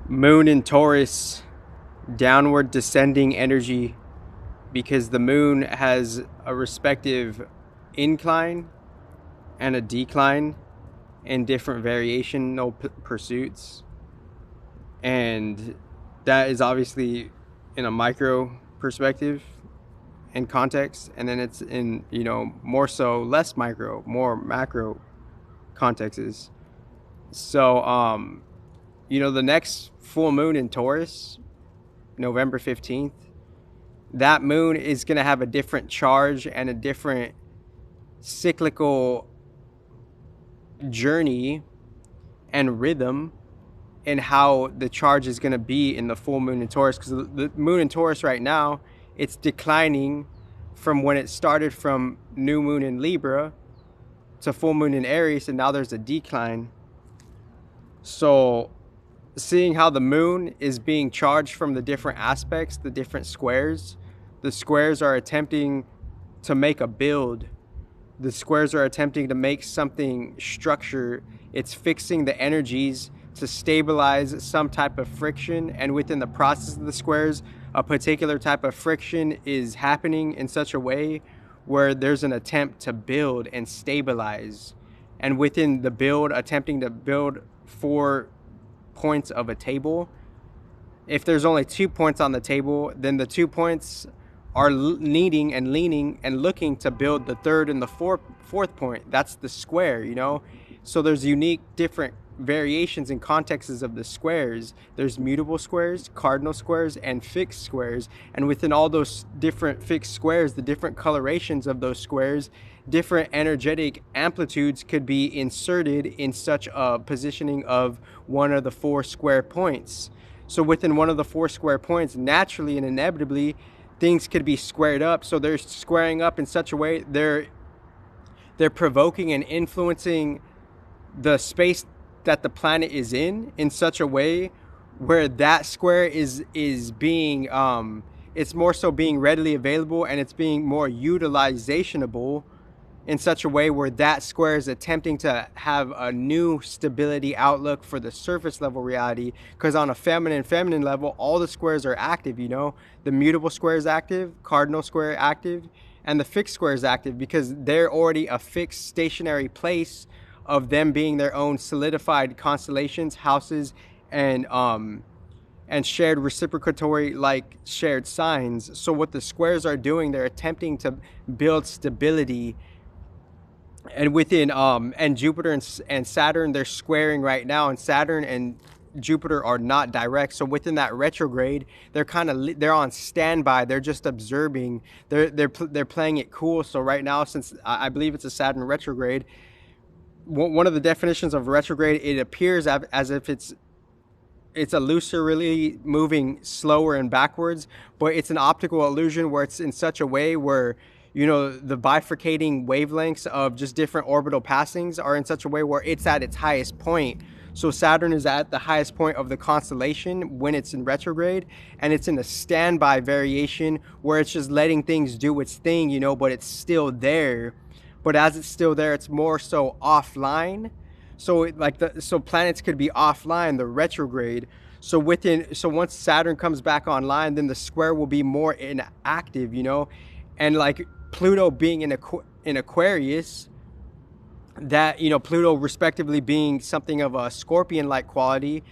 Moon in Taurus, downward descending energy, because the moon has a respective incline and a decline in different variational pursuits. And that is obviously in a micro perspective and context, and then it's in, more so less micro, more macro contexts. So the next full moon in Taurus, November 15th, that moon is going to have a different charge and a different cyclical journey and rhythm in how the charge is going to be in the full moon in Taurus, because the moon in Taurus right now, it's declining from when it started from new moon in Libra to full moon in Aries, and now there's a decline. So seeing how the moon is being charged from the different aspects, the different squares, the squares are attempting to make a build. The squares are attempting to make something structure. It's fixing the energies to stabilize some type of friction, and within the process of the squares, a particular type of friction is happening in such a way where there's an attempt to build and stabilize. And within the build, attempting to build 4 points of a table, if there's only 2 points on the table, then the 2 points are needing and leaning and looking to build the third and the fourth point. That's the square, So there's unique different variations and contexts of the squares. There's mutable squares, cardinal squares, and fixed squares. And within all those different fixed squares, the different colorations of those squares, different energetic amplitudes could be inserted in such a positioning of one of the 4 square points. So within one of the 4 square points, naturally and inevitably, things could be squared up. So they're squaring up in such a way they're provoking and influencing the space that the planet is in such a way where that square is being it's more so being readily available, and it's being more utilizationable in such a way where that square is attempting to have a new stability outlook for the surface level reality. Because on a feminine level, all the squares are active, the mutable square is active, cardinal square active, and the fixed square is active, because they're already a fixed stationary place of them being their own solidified constellations, houses, and shared reciprocatory like shared signs. So what the squares are doing, they're attempting to build stability. And within and Jupiter and Saturn, they're squaring right now, and Saturn and Jupiter are not direct. So within that retrograde, they're on standby. They're just observing. They're playing it cool. So right now, since I believe it's a Saturn retrograde, one of the definitions of retrograde, it appears as if it's illusorily moving slower and backwards, but it's an optical illusion where it's in such a way where the bifurcating wavelengths of just different orbital passings are in such a way where it's at its highest point. So Saturn is at the highest point of the constellation when it's in retrograde, and it's in a standby variation where it's just letting things do its thing, but it's still there. But as it's still there, it's more so offline. So so planets could be offline, the retrograde. So once Saturn comes back online, then the square will be more inactive, and like Pluto being in Aquarius, that Pluto respectively being something of a Scorpion-like quality,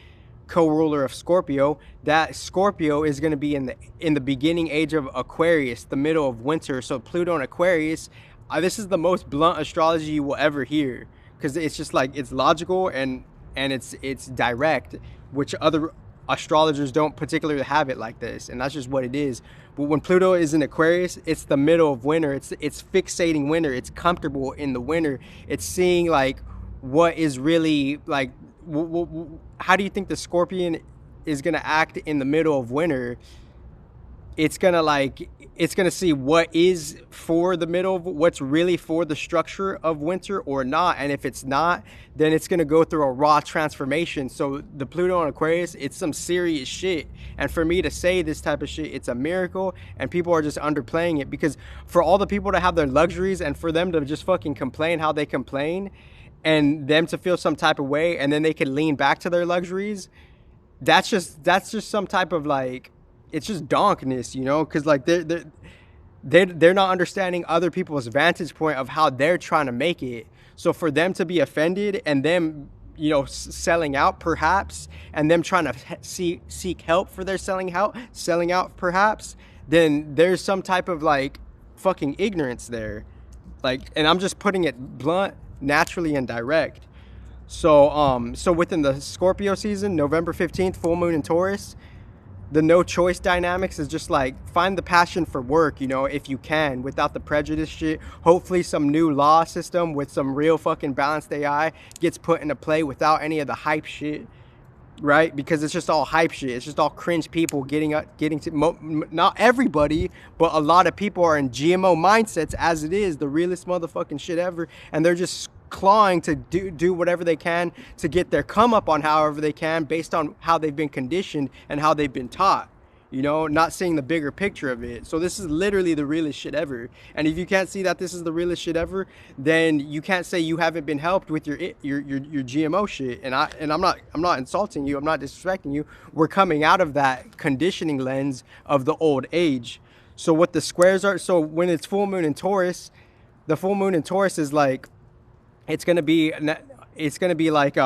co-ruler of Scorpio, that Scorpio is going to be in the beginning age of Aquarius, the middle of winter. So Pluto and Aquarius, this is the most blunt astrology you will ever hear, because it's just like it's logical and it's direct, which other astrologers don't particularly have it like this, and that's just what it is. But when Pluto is in Aquarius, it's the middle of winter. It's fixating winter. It's comfortable in the winter. It's seeing like what is really like. How do you think the Scorpion is gonna act in the middle of winter? It's gonna see what is for the middle of what's really for the structure of winter or not. And if it's not, then it's gonna go through a raw transformation. So the Pluto in Aquarius, it's some serious shit. And for me to say this type of shit, it's a miracle, and people are just underplaying it, because for all the people to have their luxuries and for them to just fucking complain how they complain, and them to feel some type of way, and then they can lean back to their luxuries, that's just some type of like, it's just donkness, you know, because like they're not understanding other people's vantage point of how they're trying to make it. So for them to be offended and them, you know, selling out perhaps, and them trying to seek help for their selling out perhaps, then there's some type of like fucking ignorance there. Like, and I'm just putting it blunt, naturally, and direct. So within the Scorpio season, November 15th, full moon in Taurus, the no choice dynamics is just like, find the passion for work, you know, if you can, without the prejudice shit. Hopefully some new law system with some real fucking balanced AI gets put into play without any of the hype shit, right? Because it's just all hype shit. It's just all cringe people getting to, not everybody, but a lot of people are in GMO mindsets as it is, the realest motherfucking shit ever, and they're just clawing to do whatever they can to get their come up on however they can, based on how they've been conditioned and how they've been taught, you know, not seeing the bigger picture of it. So this is literally the realest shit ever. And if you can't see that this is the realest shit ever, then you can't say you haven't been helped with your GMO shit. And I'm not insulting you, I'm not disrespecting you. We're coming out of that conditioning lens of the old age. So what the squares are, so when it's full moon in Taurus, the full moon in Taurus is like, it's gonna be like,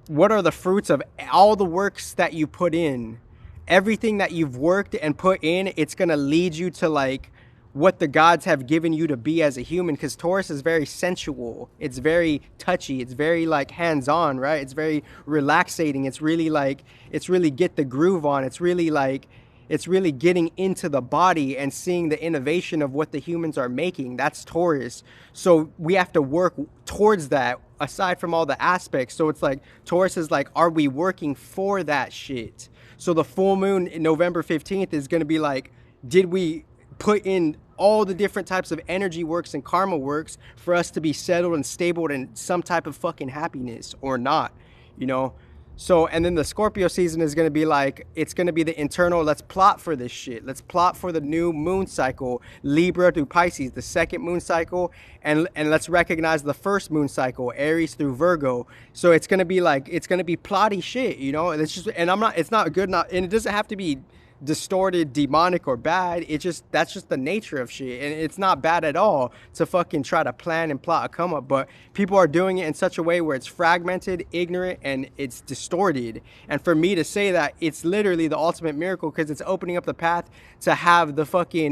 what are the fruits of all the works that you put in? Everything that you've worked and put in, it's gonna lead you to like what the gods have given you to be as a human. Because Taurus is very sensual, it's very touchy, it's very like hands-on, right? It's very relaxating. It's really like, it's really get the groove on. It's really like, it's really getting into the body and seeing the innovation of what the humans are making. That's Taurus. So we have to work towards that, aside from all the aspects. So it's like, Taurus is like, are we working for that shit? So the full moon in November 15th is going to be like, did we put in all the different types of energy works and karma works for us to be settled and stable in some type of fucking happiness or not, you know? So, and then the Scorpio season is going to be like, it's going to be the internal, let's plot for this shit. Let's plot for the new moon cycle, Libra through Pisces, the second moon cycle, and let's recognize the first moon cycle, Aries through Virgo. So it's going to be like, it's going to be plotty shit, you know? And it's just, and it's not good, and it doesn't have to be distorted, demonic, or bad. It's just, that's just the nature of shit, and it's not bad at all to fucking try to plan and plot a come up, but people are doing it in such a way where it's fragmented, ignorant, and it's distorted. And for me to say that, it's literally the ultimate miracle, because it's opening up the path to have the fucking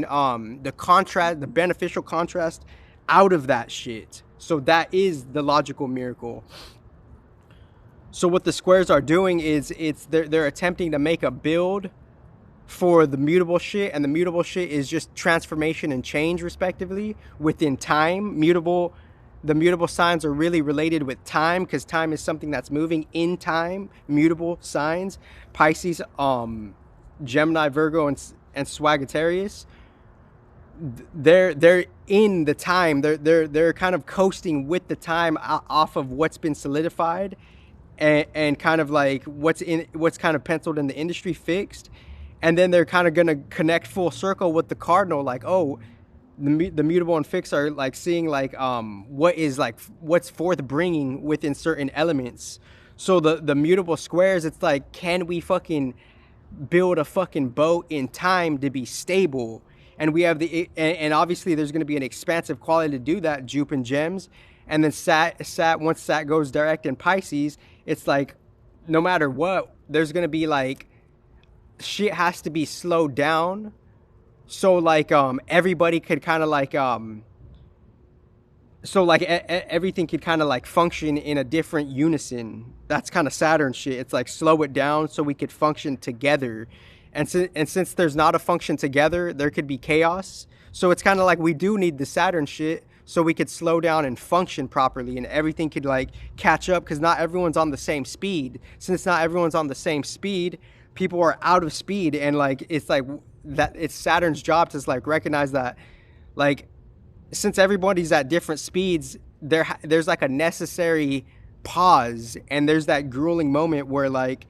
the contrast, the beneficial contrast out of that shit. So that is the logical miracle. So what the squares are doing is, they're attempting to make a build for the mutable shit, and the mutable shit is just transformation and change, respectively, within time. The mutable signs are really related with time, because time is something that's moving in time. Mutable signs, Pisces, Gemini, Virgo, and Swaggitarius, they're in the time. They're kind of coasting with the time off of what's been solidified, and kind of like what's kind of penciled in the industry, fixed. And then they're kind of going to connect full circle with the cardinal, like, oh, the mutable and fixed are like seeing like what's forth bringing within certain elements. So the mutable squares, it's like, can we fucking build a fucking boat in time to be stable? And we have and obviously there's going to be an expansive quality to do that, Jupe and Gems. And then once Sat goes direct in Pisces, it's like, no matter what, there's going to be like, shit has to be slowed down, so like everybody could kind of like everything could kind of like function in a different unison. That's kind of Saturn shit. It's like, slow it down so we could function together, and since there's not a function together, there could be chaos. So it's kind of like, we do need the Saturn shit so we could slow down and function properly, and everything could like catch up, because not everyone's on the same speed. Since not everyone's on the same speed, people are out of speed, and like, it's like that, it's Saturn's job to like recognize that, like, since everybody's at different speeds, there's like a necessary pause, and there's that grueling moment where, like,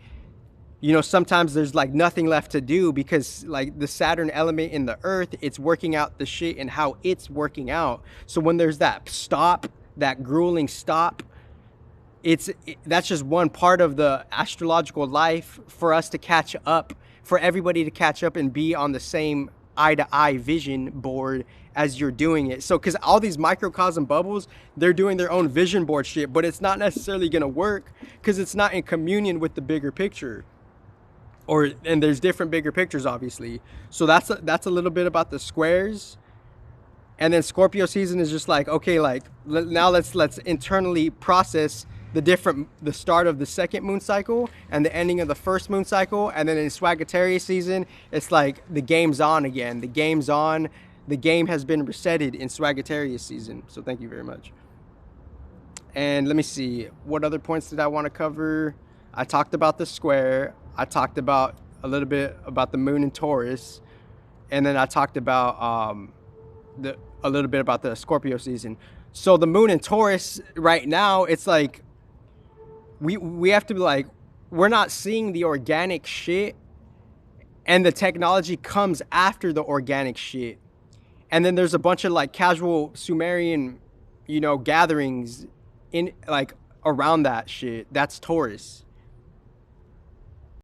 you know, sometimes there's like nothing left to do, because like the Saturn element in the earth, it's working out the shit and how it's working out. So when there's that stop, that grueling stop, that's just one part of the astrological life for us to catch up, for everybody to catch up and be on the same eye-to-eye vision board as you're doing it. So because all these microcosm bubbles, they're doing their own vision board shit, but it's not necessarily going to work because it's not in communion with the bigger picture. And there's different bigger pictures, obviously. So that's a little bit about the squares. And then Scorpio season is just like, okay, like now let's internally process the start of the second moon cycle and the ending of the first moon cycle. And then in Swaggitarius season, it's like the game's on again. The game's on. The game has been resetted in Swaggitarius season. So thank you very much. And let me see, what other points did I want to cover? I talked about the square. I talked about a little bit about the moon in Taurus. And then I talked about a little bit about the Scorpio season. So the moon in Taurus right now, it's like we have to be like, we're not seeing the organic shit, and the technology comes after the organic shit. And then there's a bunch of like casual Sumerian, gatherings in like around that shit. That's Taurus.